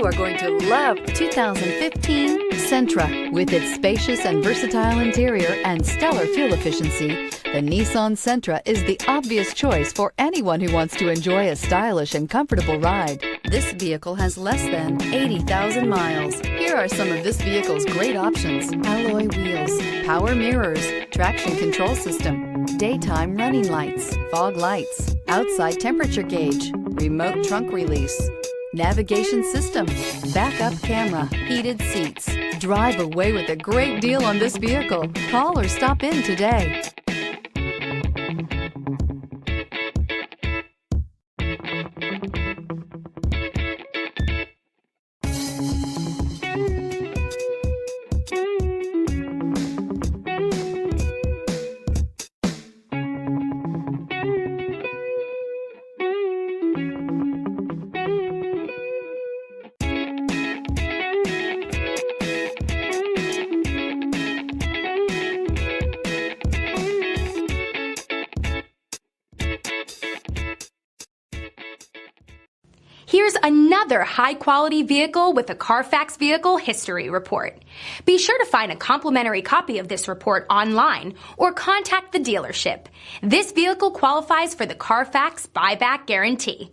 You are going to love 2015 Sentra. With its spacious and versatile interior and stellar fuel efficiency, the Nissan Sentra is the obvious choice for anyone who wants to enjoy a stylish and comfortable ride. This vehicle has less than 80,000 miles. Here are some of this vehicle's great options: alloy wheels, power mirrors, traction control system, daytime running lights, fog lights, outside temperature gauge, remote trunk release, navigation system, backup camera, heated seats. Drive away with a great deal on this vehicle. Call or stop in today. Here's another high-quality vehicle with a Carfax Vehicle History Report. Be sure to find a complimentary copy of this report online or contact the dealership. This vehicle qualifies for the Carfax Buyback Guarantee.